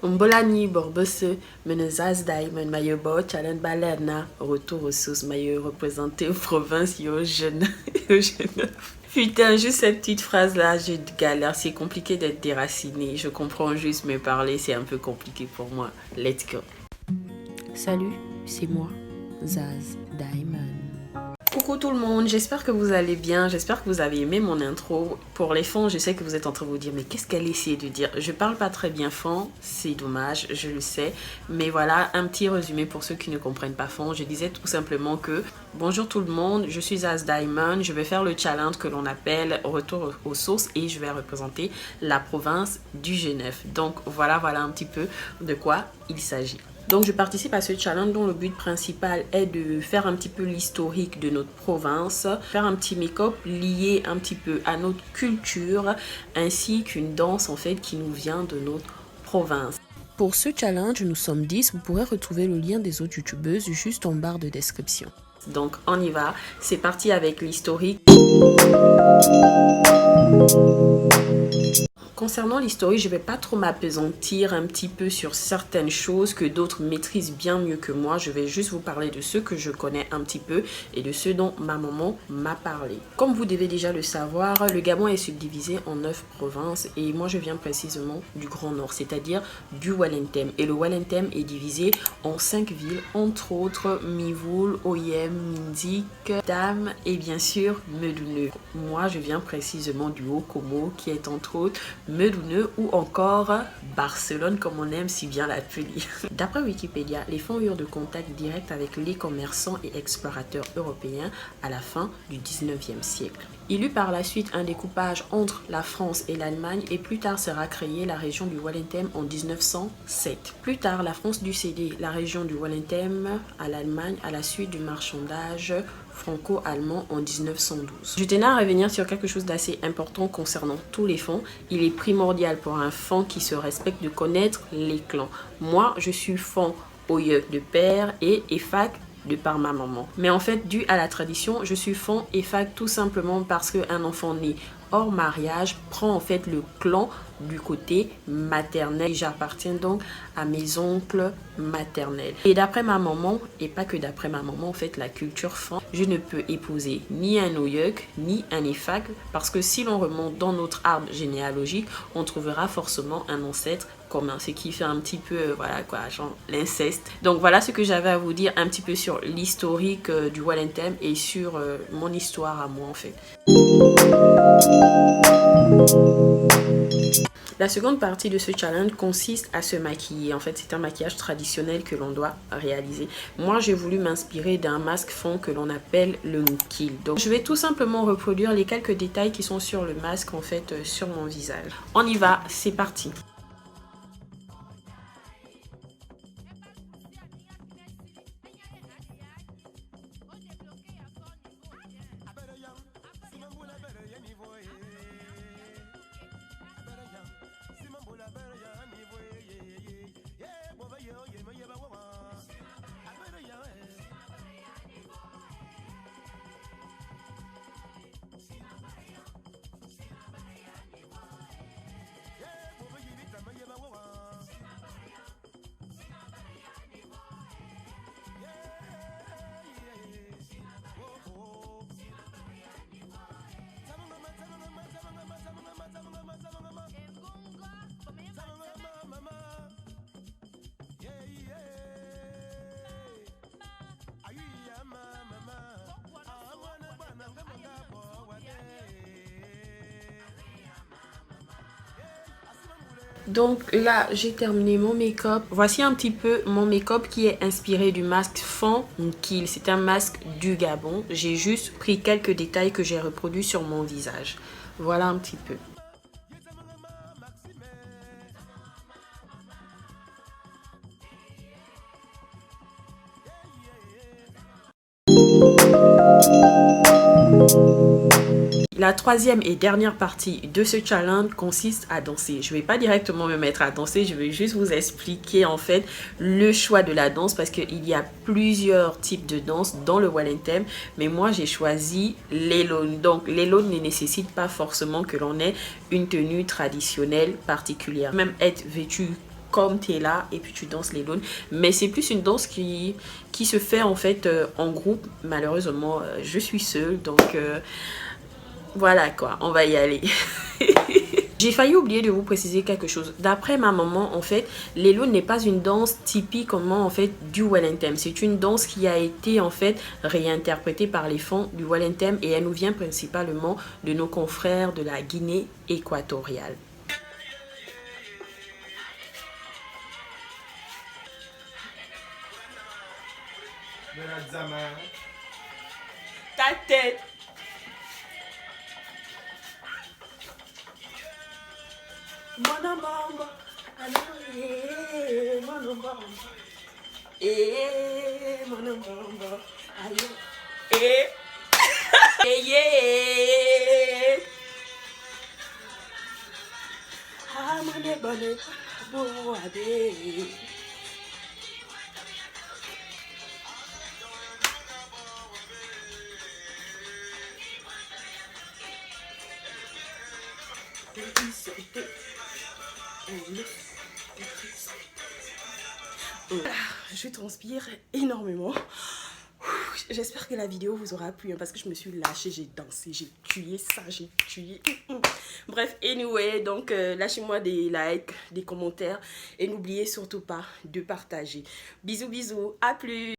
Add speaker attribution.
Speaker 1: Mbolani Borbose, Menezas Diamond, Mayobo, Challenge Balerna, retour aux sources, Mayo représenté aux provinces, yo jeune, yo jeune. Putain, juste cette petite phrase-là, j'ai de galère, c'est compliqué d'être déraciné. Je comprends juste, mais parler, c'est un peu compliqué pour moi. Let's go. Salut, c'est moi, Zaz Diamond. Coucou tout le monde, j'espère que vous allez bien, j'espère que vous avez aimé mon intro. Pour les fonds, je sais que vous êtes en train de vous dire, mais qu'est-ce qu'elle essaie de dire? Je parle pas très bien fond, c'est dommage, je le sais. Mais voilà, un petit résumé pour ceux qui ne comprennent pas fond. Je disais tout simplement que, bonjour tout le monde, je suis As Diamond, je vais faire le challenge que l'on appelle Retour aux sources et je vais représenter la province du G9. Donc voilà un petit peu de quoi il s'agit. Donc je participe à ce challenge dont le but principal est de faire un petit peu l'historique de notre province, faire un petit make-up lié un petit peu à notre culture, ainsi qu'une danse en fait qui nous vient de notre province. Pour ce challenge, nous sommes 10, vous pourrez retrouver le lien des autres youtubeuses juste en barre de description. Donc on y va, c'est parti avec l'historique. Concernant l'historique, je ne vais pas trop m'appesantir un petit peu sur certaines choses que d'autres maîtrisent bien mieux que moi. Je vais juste vous parler de ceux que je connais un petit peu et de ceux dont ma maman m'a parlé. Comme vous devez déjà le savoir, le Gabon est subdivisé en 9 provinces et moi je viens précisément du Grand Nord, c'est-à-dire du Walentem. Et le Walentem est divisé en 5 villes, entre autres Mivoul, Oyem, Mindik, Dam et bien sûr Medoune. Moi je viens précisément du Haut-Komo qui est entre autres Medoune ou encore Barcelone comme on aime si bien l'appeler. D'après Wikipédia, les fonds eurent de contact direct avec les commerçants et explorateurs européens à la fin du 19e siècle. Il eut par la suite un découpage entre la France et l'Allemagne et plus tard sera créée la région du Walentem en 1907. Plus tard, la France dut céder la région du Walentem à l'Allemagne à la suite du marchandage franco-allemand en 1912. Je tenais à revenir sur quelque chose d'assez important concernant tous les fonds. Il est primordial pour un fond qui se respecte de connaître les clans. Moi, je suis fond Oye de père et Efak de par ma maman. Mais en fait, dû à la tradition, je suis fond Efak tout simplement parce qu'un enfant né hors mariage prend en fait le clan du côté maternel. J'appartiens donc à mes oncles maternels. Et d'après ma maman, et pas que d'après ma maman, en fait, la culture fan, je ne peux épouser ni un Oyuk, ni un Efak, parce que si l'on remonte dans notre arbre généalogique, on trouvera forcément un ancêtre commun, ce qui fait un petit peu, voilà quoi, genre l'inceste. Donc voilà ce que j'avais à vous dire un petit peu sur l'historique du Walentem et sur mon histoire à moi en fait. La seconde partie de ce challenge consiste à se maquiller. En fait, c'est un maquillage traditionnel que l'on doit réaliser. Moi, j'ai voulu m'inspirer d'un masque fond que l'on appelle le nkil. Donc, je vais tout simplement reproduire les quelques détails qui sont sur le masque, en fait, sur mon visage. On y va, c'est parti. Donc là, j'ai terminé mon make-up. Voici un petit peu mon make-up qui est inspiré du masque fond Nkil. C'est un masque du Gabon. J'ai juste pris quelques détails que j'ai reproduits sur mon visage. Voilà un petit peu. La troisième et dernière partie de ce challenge consiste à danser. Je ne vais pas directement me mettre à danser, je vais juste vous expliquer en fait le choix de la danse parce qu'il y a plusieurs types de danse dans le Walentem, mais moi j'ai choisi l'Elone. Donc l'Elone ne nécessite pas forcément que l'on ait une tenue traditionnelle particulière. Même être vêtu comme tu es là et puis tu danses les lônes. Mais c'est plus une danse qui se fait en fait en groupe. Malheureusement, je suis seule, donc voilà quoi, on va y aller. J'ai failli oublier de vous préciser quelque chose. D'après ma maman, en fait, les lônes n'est pas une danse typiquement en fait du Wellington. C'est une danse qui a été en fait réinterprétée par les fonds du Wellington et elle nous vient principalement de nos confrères de la Guinée équatoriale. Ta tête. Monobamba, allez, monobamba, monobamba, allez, yeah. Ah, monobamba, boade. Je transpire énormément. J'espère que la vidéo vous aura plu parce que je me suis lâchée, j'ai dansé, j'ai tué ça, j'ai tué. Bref, anyway, donc lâchez-moi des likes, des commentaires et n'oubliez surtout pas de partager. Bisous, bisous, à plus.